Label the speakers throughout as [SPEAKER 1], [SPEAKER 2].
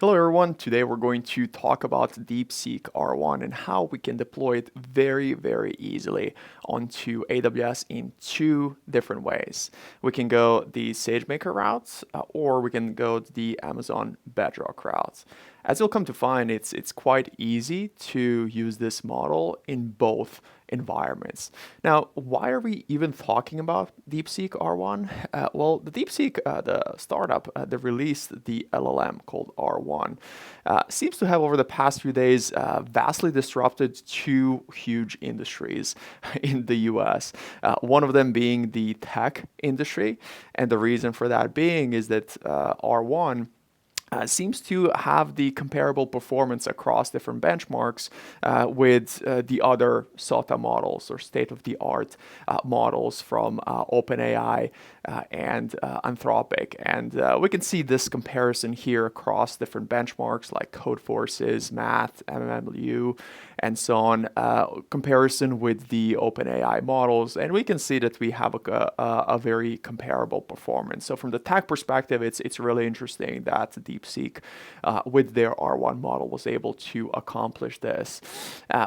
[SPEAKER 1] Hello everyone, today we're going to talk about DeepSeek R1 and how we can deploy it very easily onto AWS in two different ways. We can go the SageMaker route or we can go the Amazon Bedrock route. As you'll come to find, it's quite easy to use this model in both environments. Now, why are we even talking about DeepSeek R1? Well, the DeepSeek, the startup that released the LLM called R1, seems to have over the past few days vastly disrupted two huge industries in the US. One of them being the tech industry, and the reason for that being is that R1 seems to have the comparable performance across different benchmarks with the other SOTA models or state-of-the-art models from OpenAI and Anthropic. And we can see this comparison here across different benchmarks like Codeforces, Math, MMLU, and so on, comparison with the OpenAI models. And we can see that we have a very comparable performance. So from the tech perspective, it's really interesting that DeepSeek with their R1 model was able to accomplish this.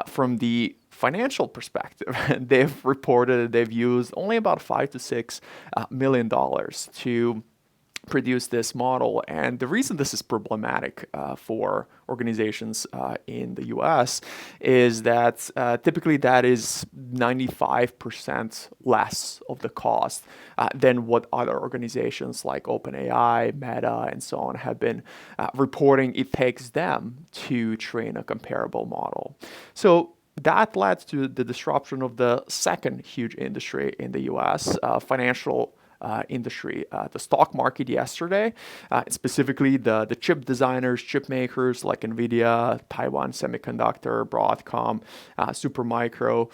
[SPEAKER 1] From the financial perspective, they've reported that they've used only about $5 to $6 million to produce this model. And the reason this is problematic for organizations in the US is that typically that is 95% less of the cost than what other organizations like OpenAI, Meta, and so on have been reporting it takes them to train a comparable model. So that led to the disruption of the second huge industry in the US, financial industry, the stock market yesterday, specifically the chip designers, chip makers like NVIDIA, Taiwan Semiconductor, Broadcom, Supermicro,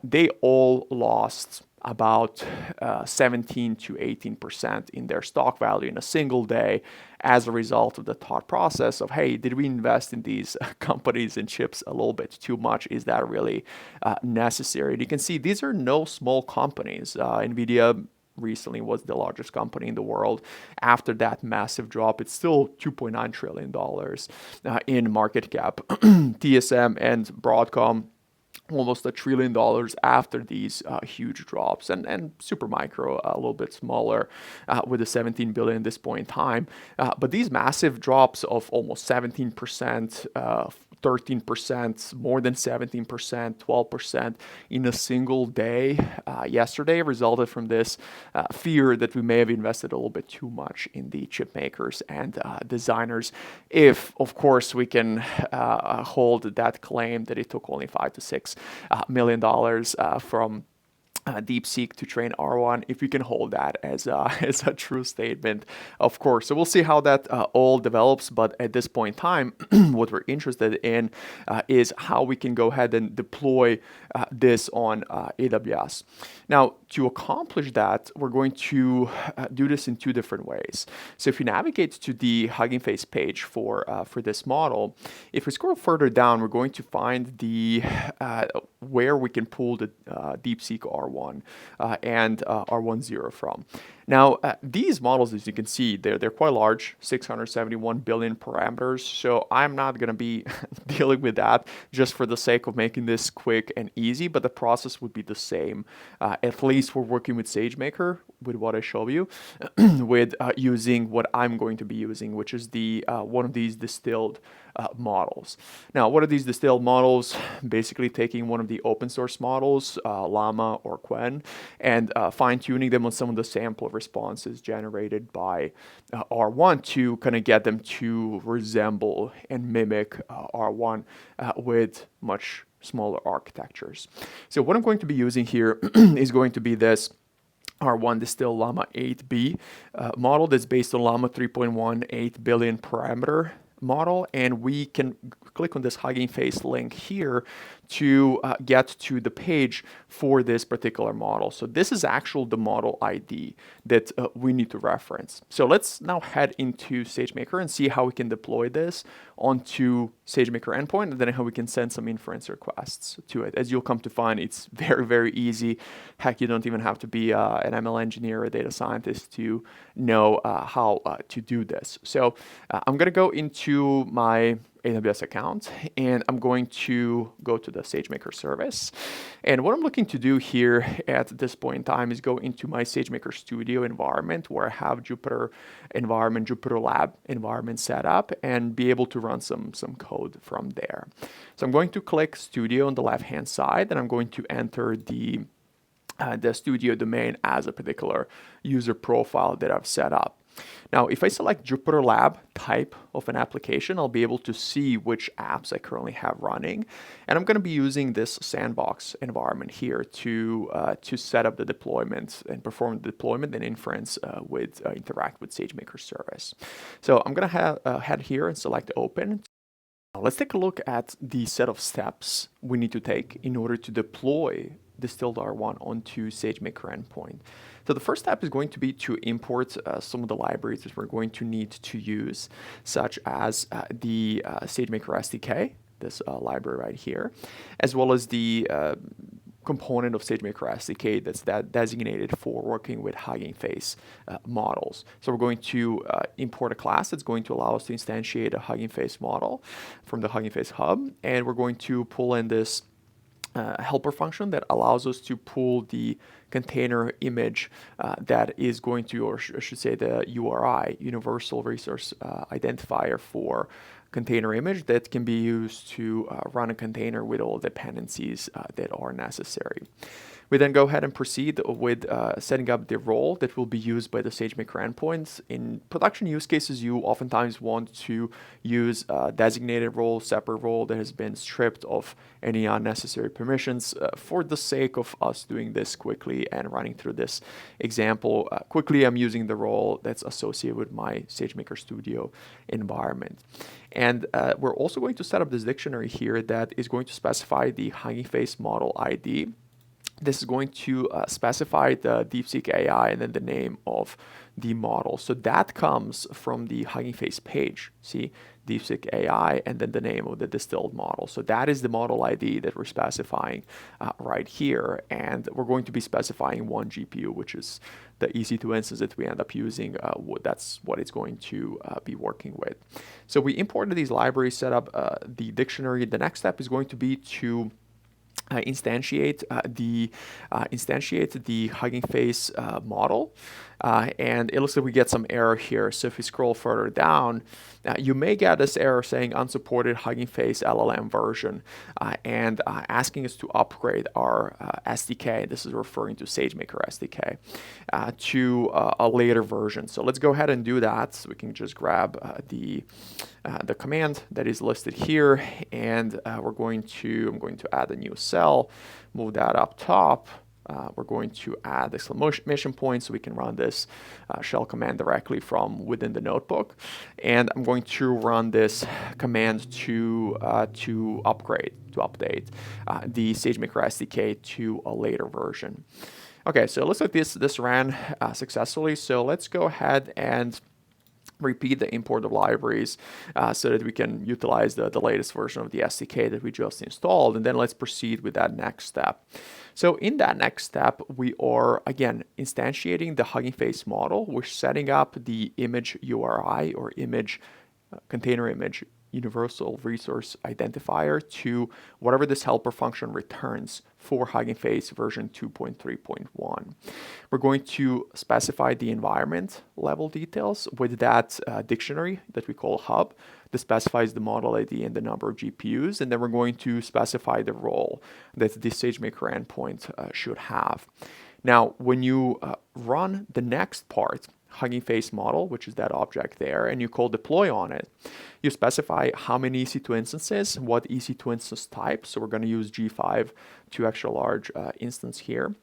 [SPEAKER 1] they all lost about 17 to 18% in their stock value in a single day as a result of the thought process of, hey, did we invest in these companies and chips a little bit too much? Is that really necessary? And you can see these are no small companies. NVIDIA recently was the largest company in the world. After that massive drop, it's still $2.9 trillion in market cap. TSM and Broadcom, almost $1 trillion after these huge drops, and Supermicro a little bit smaller with a 17 billion at this point in time. But these massive drops of almost 17%, 13%, more than 17%, 12% in a single day yesterday resulted from this fear that we may have invested a little bit too much in the chip makers and designers. If, of course, we can hold that claim that it took only $5 to $6 million from DeepSeek to train R1, if we can hold that as a true statement, of course. So we'll see how that all develops, but at this point in time, what we're interested in is how we can go ahead and deploy this on AWS. Now, to accomplish that, we're going to do this in two different ways. So if you navigate to the Hugging Face page for this model, if we scroll further down, we're going to find the where we can pull the DeepSeek R1 and R10 from. Now, these models, as you can see, they're quite large, 671 billion parameters. So I'm not going to be dealing with that just for the sake of making this quick and easy, but the process would be the same. At least we're working with SageMaker, with what I show you, with using what I'm going to be using, which is the one of these distilled models. Now, what are these distilled models? Basically taking one of the open source models, Llama or Quen, and fine-tuning them on some of the sample responses generated by R1 to kind of get them to resemble and mimic R1 with much smaller architectures. So what I'm going to be using here is going to be this R1 Distill Llama 8B model that's based on Llama 3.1 8 billion parameter model, and we can click on this Hugging Face link here to get to the page for this particular model. So this is actually the model ID that we need to reference. So let's now head into SageMaker and see how we can deploy this onto SageMaker endpoint, and then how we can send some inference requests to it. As you'll come to find, it's very, very easy. Heck, you don't even have to be an ML engineer or a data scientist to know how to do this. So I'm going to go into my AWS account, and I'm going to go to the SageMaker service. And what I'm looking to do here at this point in time is go into my SageMaker Studio environment, where I have Jupyter environment, Jupyter Lab environment set up, and be able to run some code from there. So I'm going to click Studio on the left-hand side, and I'm going to enter the Studio domain as a particular user profile that I've set up. Now, if I select Jupyter Lab type of an application, I'll be able to see which apps I currently have running. And I'm going to be using this sandbox environment here to set up the deployment and perform the deployment and inference interact with SageMaker service. So I'm going to head here and select Open. Now, let's take a look at the set of steps we need to take in order to deploy Distilled R1 onto SageMaker endpoint. So the first step is going to be to import some of the libraries that we're going to need to use, such as the SageMaker SDK, this library right here, as well as the component of SageMaker SDK that's designated for working with Hugging Face models. So we're going to import a class that's going to allow us to instantiate a Hugging Face model from the Hugging Face hub, and we're going to pull in this helper function that allows us to pull the container image that is going to, or I should say the URI, Universal Resource Identifier for container image, that can be used to run a container with all dependencies that are necessary. We then go ahead and proceed with setting up the role that will be used by the SageMaker endpoints. In production use cases, you oftentimes want to use a designated role, separate role that has been stripped of any unnecessary permissions. For the sake of us doing this quickly and running through this example quickly, I'm using the role that's associated with my SageMaker Studio environment. And we're also going to set up this dictionary here that is going to specify the Hugging Face model ID. This is going to specify the DeepSeek AI and then the name of the model. So that comes from the Hugging Face page. See, DeepSeek AI and then the name of the distilled model. So that is the model ID that we're specifying right here. And we're going to be specifying one GPU, which is the EC2 instance that we end up using. That's what it's going to be working with. So we imported these libraries, set up the dictionary. The next step is going to be to instantiate the Hugging Face model, and it looks like we get some error here. So if we scroll further down, you may get this error saying unsupported Hugging Face LLM version, and asking us to upgrade our SDK. This is referring to SageMaker SDK to a later version. So let's go ahead and do that. So we can just grab the command that is listed here, and I'm going to add a new cell, move that up top. We're going to add exclamation point so we can run this shell command directly from within the notebook. And I'm going to run this command to update the SageMaker SDK to a later version. Okay, so it looks like this ran successfully. So let's go ahead and repeat the import of libraries so that we can utilize the latest version of the SDK that we just installed. And then let's proceed with that next step. So in that next step, we are, again, instantiating the Hugging Face model. We're setting up the image URI or container image universal resource identifier to whatever this helper function returns for Hugging Face version 2.3.1. We're going to specify the environment level details with that dictionary that we call hub. This specifies the model ID and the number of GPUs, and then we're going to specify the role that the SageMaker endpoint should have. Now, when you run the next part, Hugging Face model, which is that object there, and you call deploy on it, you specify how many EC2 instances, what EC2 instance type. So we're going to use G5 2 extra large instance here.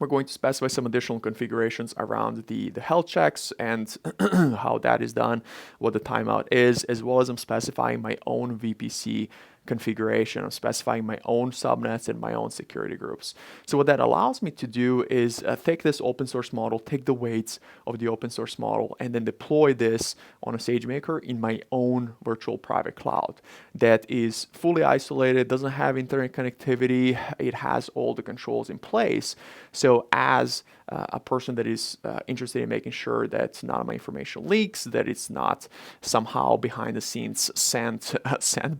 [SPEAKER 1] We're going to specify some additional configurations around the health checks and how that is done, what the timeout is, as well as I'm specifying my own VPC configuration. I'm specifying my own subnets and my own security groups. So what that allows me to do is take this open source model, take the weights of the open source model, and then deploy this on a SageMaker in my own virtual private cloud that is fully isolated, doesn't have internet connectivity, it has all the controls in place. So as a person that is interested in making sure that none of my information leaks, that it's not somehow behind the scenes sent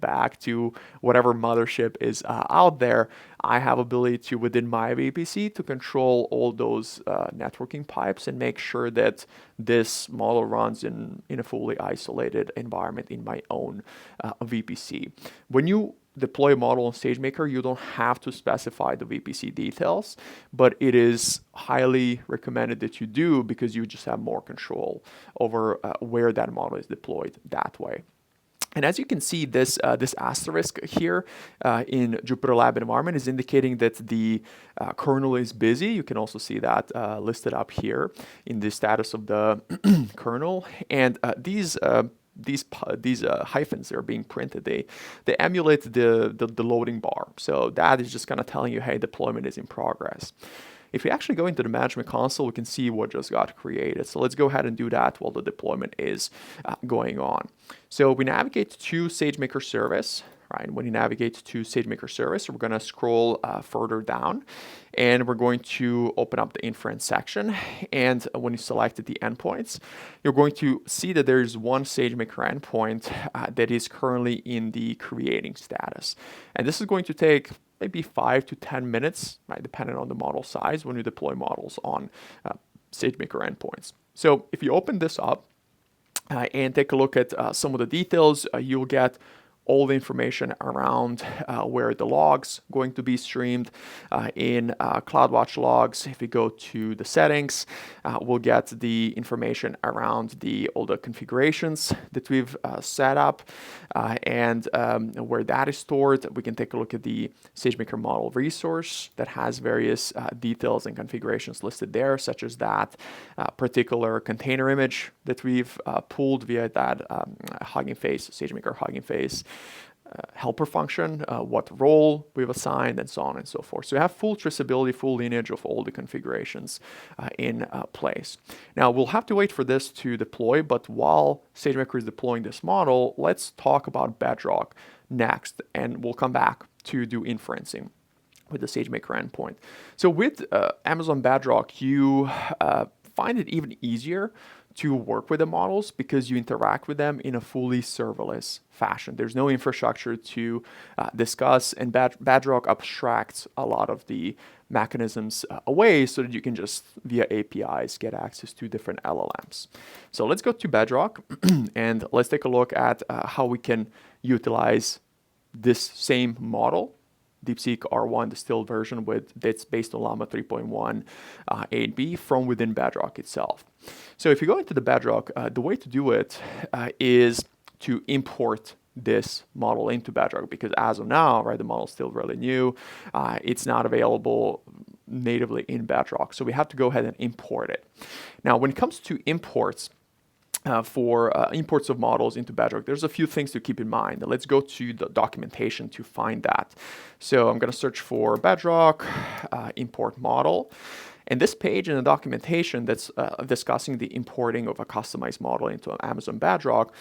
[SPEAKER 1] back to whatever mothership is out there, I have ability to, within my VPC, to control all those networking pipes and make sure that this model runs in a fully isolated environment in my own VPC. When you deploy a model on SageMaker, you don't have to specify the VPC details, but it is highly recommended that you do because you just have more control over where that model is deployed that way. And as you can see, this asterisk here in Jupyter Lab environment is indicating that the kernel is busy. You can also see that listed up here in the status of the kernel. And these hyphens that are being printed, they emulate the loading bar. So that is just kind of telling you, hey, deployment is in progress. If we actually go into the management console, we can see what just got created. So let's go ahead and do that while the deployment is going on. So we navigate to SageMaker service, right? When you navigate to SageMaker service, we're going to scroll further down, and we're going to open up the Inference section. And when you selected the endpoints, you're going to see that there's one SageMaker endpoint that is currently in the creating status. And this is going to take maybe 5 to 10 minutes, right, depending on the model size when you deploy models on SageMaker endpoints. So if you open this up and take a look at some of the details, you'll get all the information around where the logs going to be streamed in CloudWatch logs. If you go to the settings, we'll get the information around all the configurations that we've set up and where that is stored. We can take a look at the SageMaker model resource that has various details and configurations listed there, such as that particular container image that we've pulled via that Hugging Face, SageMaker Hugging Face helper function, what role we've assigned, and so on and so forth. So you have full traceability, full lineage of all the configurations in place. Now we'll have to wait for this to deploy, but while SageMaker is deploying this model, let's talk about Bedrock next, and we'll come back to do inferencing with the SageMaker endpoint. So with Amazon Bedrock, you find it even easier to work with the models because you interact with them in a fully serverless fashion. There's no infrastructure to discuss, and Bedrock abstracts a lot of the mechanisms away so that you can just, via APIs, get access to different LLMs. So let's go to Bedrock and let's take a look at how we can utilize this same model, DeepSeek R1 distilled version that's based on Llama 3.1 8B from within Bedrock itself. So if you go into the Bedrock, the way to do it is to import this model into Bedrock, because as of now, right, the model is still really new. It's not available natively in Bedrock. So we have to go ahead and import it. Now, when it comes to imports, for imports of models into Bedrock, there's a few things to keep in mind. Let's go to the documentation to find that. So I'm going to search for Bedrock, import model. And this page in the documentation that's discussing the importing of a customized model into Amazon Bedrock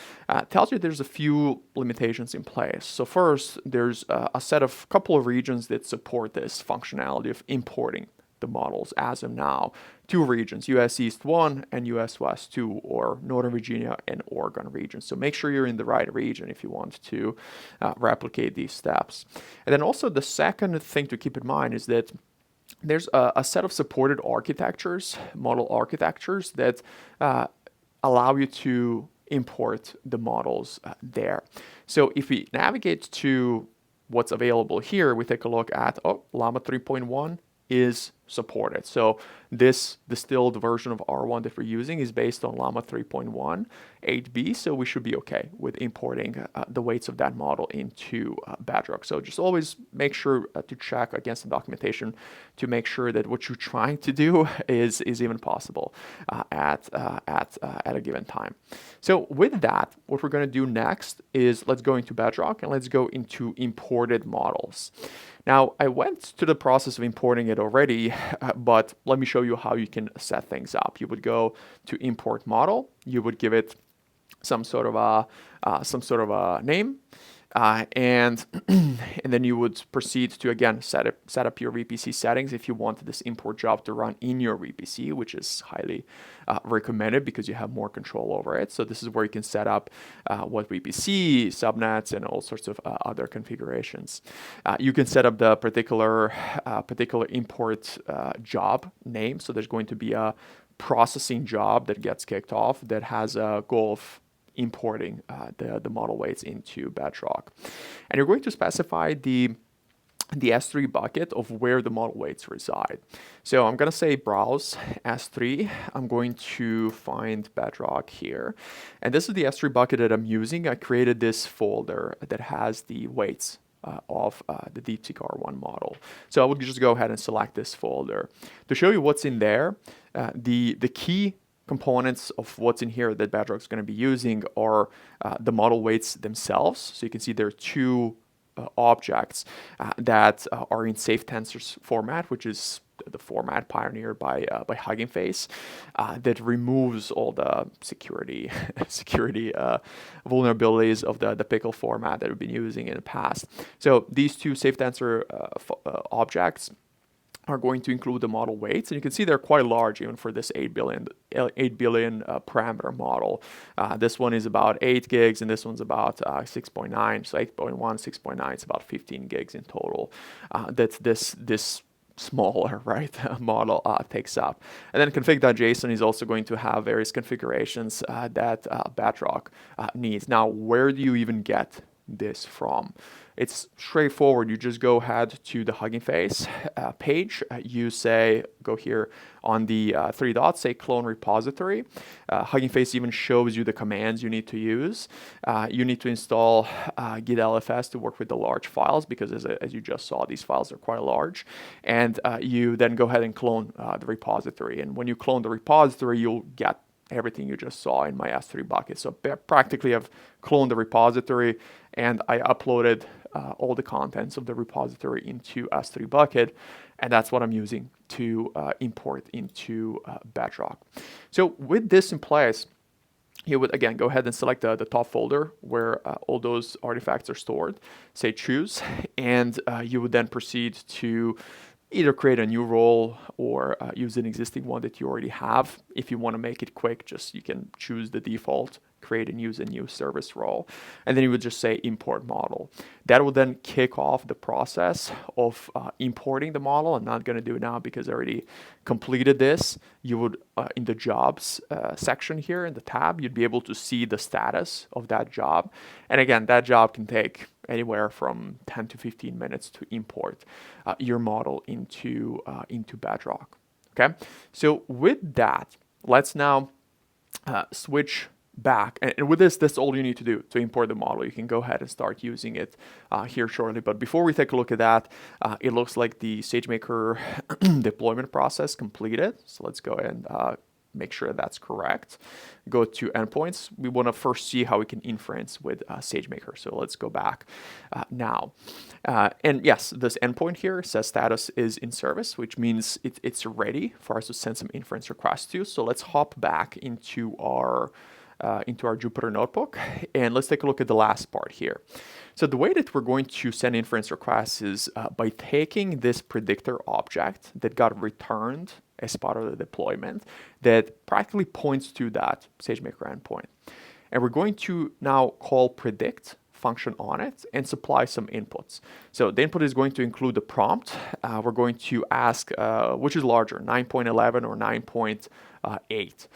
[SPEAKER 1] tells you there's a few limitations in place. So first, there's a couple of regions that support this functionality of importing the models as of now. 2 regions, US East 1 and US West 2, or Northern Virginia and Oregon regions. So make sure you're in the right region if you want to replicate these steps. And then also the second thing to keep in mind is that there's a set of supported architectures, model architectures, that allow you to import the models there. So if we navigate to what's available here, we take a look at, Llama 3.1 is support it. So this distilled version of R1 that we're using is based on Llama 3.1 8B, so we should be okay with importing the weights of that model into Bedrock. So just always make sure to check against the documentation to make sure that what you're trying to do is even possible at a given time. So with that, what we're going to do next is let's go into Bedrock and let's go into imported models. Now, I went to the process of importing it already, but let me show you how you can set things up. You would go to import model, you would give it some sort of a name, and and then you would proceed to again set up your VPC settings if you want this import job to run in your VPC, which is highly recommended because you have more control over it. So this is where you can set up what VPC, subnets, and all sorts of other configurations. You can set up the particular import job name. So there's going to be a processing job that gets kicked off that has a goal of importing the model weights into Bedrock. And you're going to specify the S3 bucket of where the model weights reside. So I'm going to say browse S3. I'm going to find Bedrock here. And this is the S3 bucket that I'm using. I created this folder that has the weights of the DeepSeek R1 model. So I would just go ahead and select this folder. To show you what's in there, the key components of what's in here that Bedrock's going to be using are the model weights themselves. So you can see there are two objects that are in safe tensors format, which is the format pioneered by Hugging Face, that removes all the security vulnerabilities of the pickle format that we've been using in the past. So these two safe tensor objects are going to include the model weights, and you can see they're quite large even for this 8 billion parameter model. This one is about 8 gigs and this one's about 6.9, so 8.1, 6.9, it's about 15 gigs in total. That's this smaller, right, model takes up. And then config.json is also going to have various configurations that Bedrock needs. Now, where do you even get this from? It's straightforward. You just go ahead to the Hugging Face page. You say, go here on the 3 dots, say clone repository. Hugging Face even shows you the commands you need to use. You need to install git LFS to work with the large files because as you just saw, these files are quite large. And you then go ahead and clone the repository. And when you clone the repository, you'll get everything you just saw in my S3 bucket. So practically I've cloned the repository and I uploaded all the contents of the repository into S3 bucket, and that's what I'm using to import into Bedrock. So with this in place, you would again go ahead and select the top folder where all those artifacts are stored, say choose, and you would then proceed to either create a new role or use an existing one that you already have. If you want to make it quick, just you can choose the default, create and use a new service role, and then you would just say import model. That will then kick off the process of importing the model. I'm not going to do it now because I already completed this. You would, in the jobs section here in the tab, you'd be able to see the status of that job. And again, that job can take anywhere from 10 to 15 minutes to import your model into Bedrock. Okay, so with that, let's now switch back, and with this, that's all you need to do to import the model. You can go ahead and start using it here shortly. But before we take a look at that, it looks like the SageMaker deployment process completed. So let's go ahead and make sure that's correct. Go to endpoints. We want to first see how we can inference with SageMaker. So let's go back now. And yes, this endpoint here says status is in service, which means it's ready for us to send some inference requests to. So let's hop back into our Jupyter notebook, and let's take a look at the last part here. So the way that we're going to send inference requests is by taking this predictor object that got returned as part of the deployment that practically points to that SageMaker endpoint. And we're going to now call predict function on it and supply some inputs. So the input is going to include the prompt. We're going to ask which is larger, 9.11 or 8.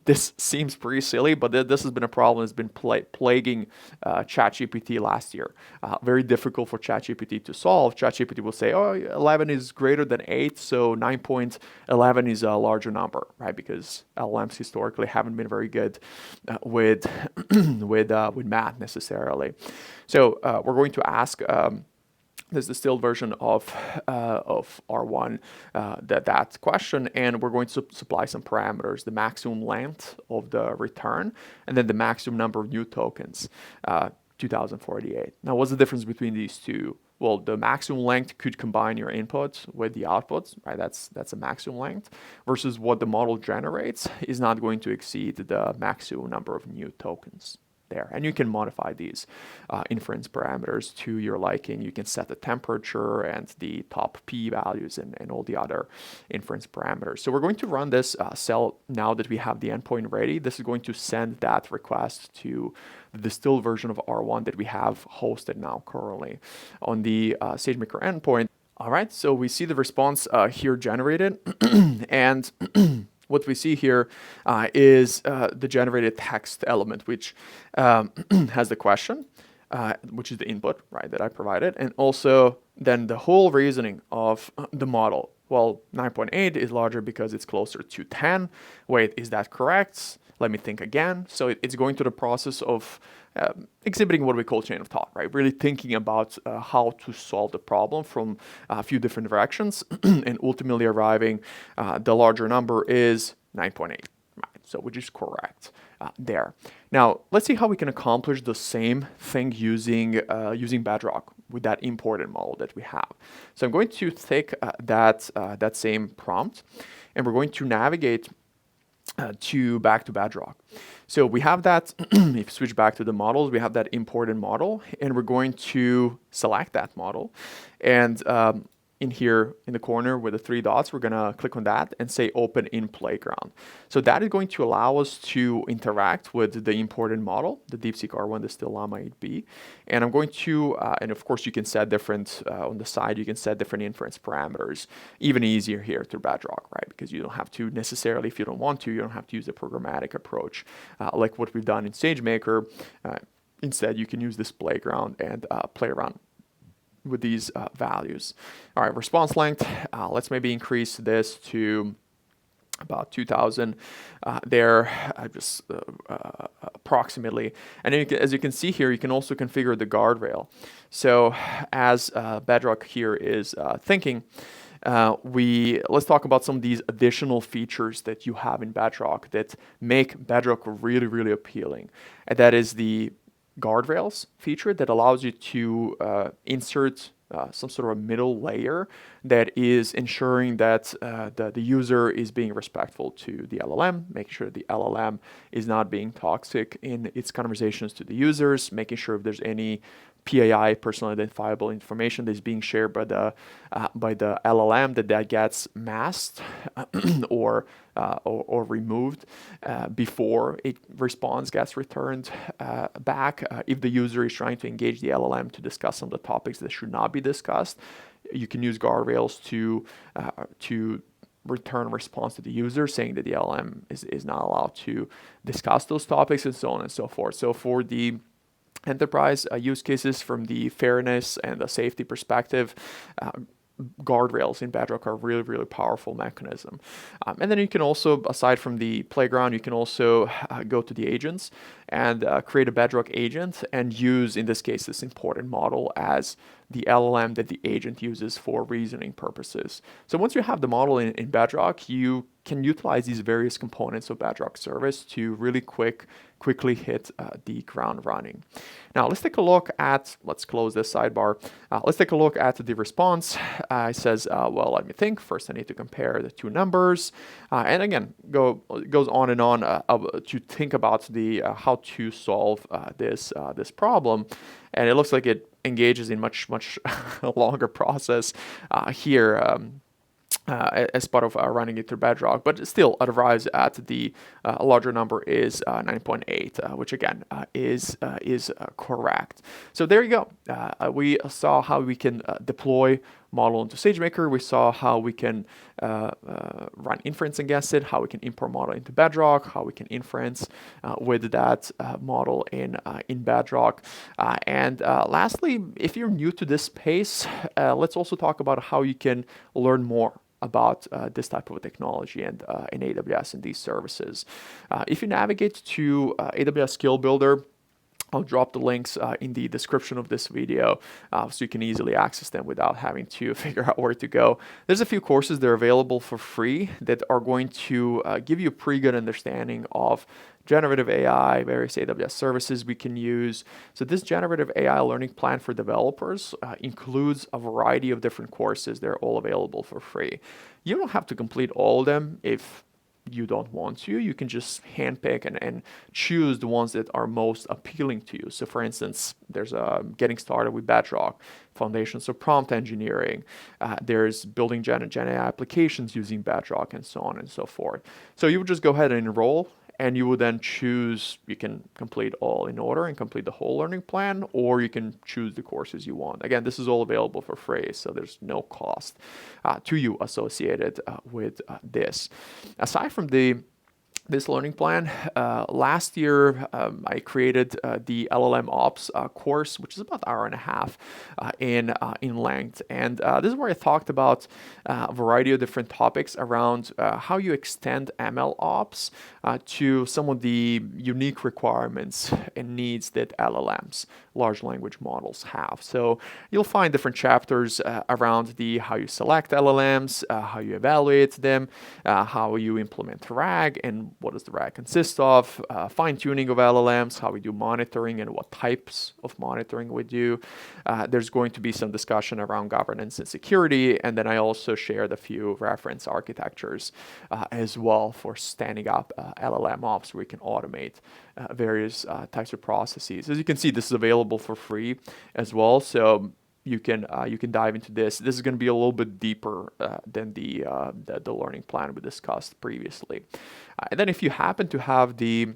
[SPEAKER 1] This seems pretty silly, but this has been a problem that's been plaguing ChatGPT last year. Very difficult for ChatGPT to solve. ChatGPT will say, oh, 11 is greater than 8, so 9.11 is a larger number, right? Because LLMs historically haven't been very good with with math necessarily. So we're going to ask this distilled version of R1 that question, and we're going to supply some parameters: the maximum length of the return, and then the maximum number of new tokens, 2048. Now, what's the difference between these two? Well, the maximum length could combine your inputs with the outputs, right? That's a maximum length, versus what the model generates is not going to exceed the maximum number of new tokens there. And you can modify these inference parameters to your liking. You can set the temperature and the top p values and all the other inference parameters. So we're going to run this cell now that we have the endpoint ready. This is going to send that request to the distilled version of R1 that we have hosted now currently on the SageMaker endpoint. All right, so we see the response here generated, and what we see here is the generated text element, which has the question, which is the input, right, that I provided, and also then the whole reasoning of the model. Well, 9.8 is larger because it's closer to 10. Wait, is that correct? Let me think again. So it's going through the process of exhibiting what we call chain of thought, right? Really thinking about how to solve the problem from a few different directions and ultimately arriving, the larger number is 9.8, right? So which is correct there. Now, let's see how we can accomplish the same thing using Bedrock with that imported model that we have. So I'm going to take that same prompt, and we're going to navigate back to Bedrock. So we have that, if you switch back to the models, we have that imported model, and we're going to select that model. And in here in the corner with the 3 dots, we're going to click on that and say open in playground. So that is going to allow us to interact with the imported model, the DeepSeek R1 Distilled Llama 8B. And I'm going to, and of course you can set different, on the side, you can set different inference parameters, even easier here through Bedrock, right? Because you don't have to necessarily, if you don't want to, you don't have to use a programmatic approach like what we've done in SageMaker. Instead, you can use this playground and play around with these values. All right, response length, let's maybe increase this to about 2000 there, just approximately. And then as you can see here, you can also configure the guardrail. So as Bedrock here is thinking, let's talk about some of these additional features that you have in Bedrock that make Bedrock really, really appealing. And that is the guardrails feature that allows you to insert some sort of a middle layer that is ensuring that the user is being respectful to the LLM, making sure the LLM is not being toxic in its conversations to the users, making sure if there's any PII, personal identifiable information, that is being shared by the LLM, that gets masked or removed before a response gets returned back. If the user is trying to engage the LLM to discuss some of the topics that should not be discussed, you can use guardrails to return a response to the user saying that the LLM is not allowed to discuss those topics, and so on and so forth. So for the enterprise use cases, from the fairness and the safety perspective, guardrails in Bedrock are really, really powerful mechanism. And then you can also, aside from the playground, you can also go to the agents and create a Bedrock agent and use, in this case, this important model as the LLM that the agent uses for reasoning purposes. So once you have the model in Bedrock, you can utilize these various components of Bedrock service to really quickly hit the ground running. Now let's take a look at, let's close this sidebar. Let's take a look at the response. It says, well, let me think. First, I need to compare the two numbers. And again, goes on and on to think about the how to solve this problem. And it looks like it engages in much longer process here. As part of running it through Bedrock, but still it arrives at the larger number is 9.8, which again is correct. So there you go. We saw how we can deploy model into SageMaker. We saw how we can run inference against it, how we can import model into Bedrock, how we can inference with that model in Bedrock. And lastly, if you're new to this space, let's also talk about how you can learn more about this type of technology and in AWS and these services. If you navigate to AWS Skill Builder, I'll drop the links in the description of this video so you can easily access them without having to figure out where to go. There's a few courses that are available for free that are going to give you a pretty good understanding of generative AI, various AWS services we can use. So this generative AI learning plan for developers includes a variety of different courses. They're all available for free. You don't have to complete all of them if you don't want to. You can just handpick and choose the ones that are most appealing to you. So for instance, there's a getting started with Bedrock, foundations of prompt engineering, there's building Gen AI applications using Bedrock, and so on and so forth. So you would just go ahead and enroll, and you would then choose, you can complete all in order and complete the whole learning plan, or you can choose the courses you want. Again, this is all available for free, so there's no cost to you associated with this. Aside from this learning plan, last year I created the LLM Ops course, which is about an hour and a half in length. And this is where I talked about a variety of different topics around how you extend ML Ops to some of the unique requirements and needs that LLMs, large language models, have. So you'll find different chapters around how you select LLMs, how you evaluate them, how you implement RAG, and what does the RAG consist of, fine-tuning of LLMs, how we do monitoring and what types of monitoring we do. There's going to be some discussion around governance and security, and then I also shared a few reference architectures as well for standing up LLM ops where we can automate various types of processes. As you can see, this is available for free as well, so you can dive into this. This is going to be a little bit deeper than the learning plan we discussed previously. And then if you happen to have the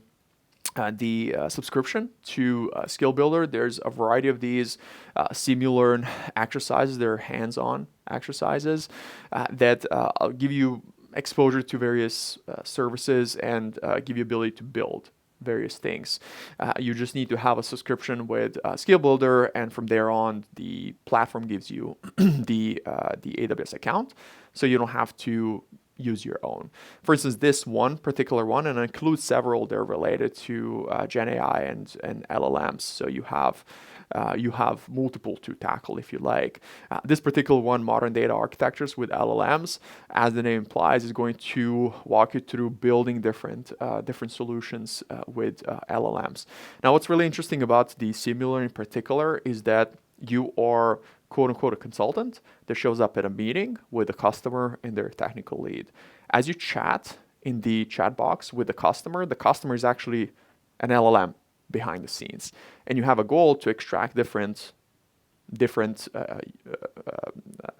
[SPEAKER 1] subscription to Skill Builder, there's a variety of these simulearn exercises. They're hands-on exercises that give you exposure to various services and give you ability to build various things. You just need to have a subscription with Skill Builder, and from there on, the platform gives you the AWS account, so you don't have to use your own. For instance, this one particular one, and it includes several, they're related to Gen AI and LLMs. So you have multiple to tackle if you like. This particular one, Modern Data Architectures with LLMs, as the name implies, is going to walk you through building different solutions with LLMs. Now, what's really interesting about the Simular in particular is that you are quote unquote a consultant that shows up at a meeting with a customer and their technical lead. As you chat in the chat box with the customer is actually an LLM behind the scenes, and you have a goal to extract different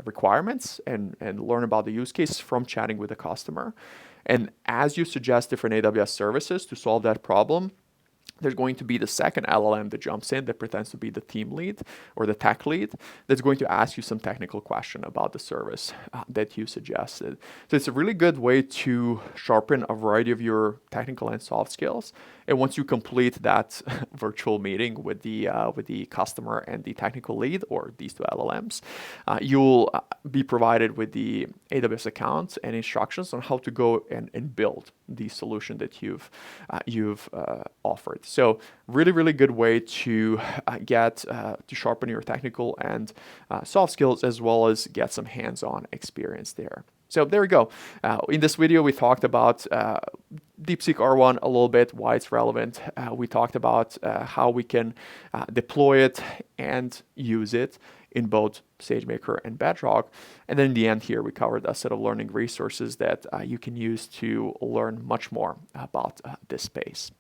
[SPEAKER 1] requirements and learn about the use case from chatting with the customer. And as you suggest different AWS services to solve that problem, there's going to be the second LLM that jumps in that pretends to be the team lead or the tech lead that's going to ask you some technical question about the service that you suggested. So it's a really good way to sharpen a variety of your technical and soft skills. And once you complete that virtual meeting with the customer and the technical lead, or these two LLMs, you'll be provided with the AWS account and instructions on how to go and build the solution that you've offered. So really, really good way to get to sharpen your technical and soft skills, as well as get some hands-on experience there. So there we go. In this video, we talked about DeepSeek R1 a little bit, why it's relevant. We talked about how we can deploy it and use it in both SageMaker and Bedrock. And then in the end here, we covered a set of learning resources that you can use to learn much more about this space.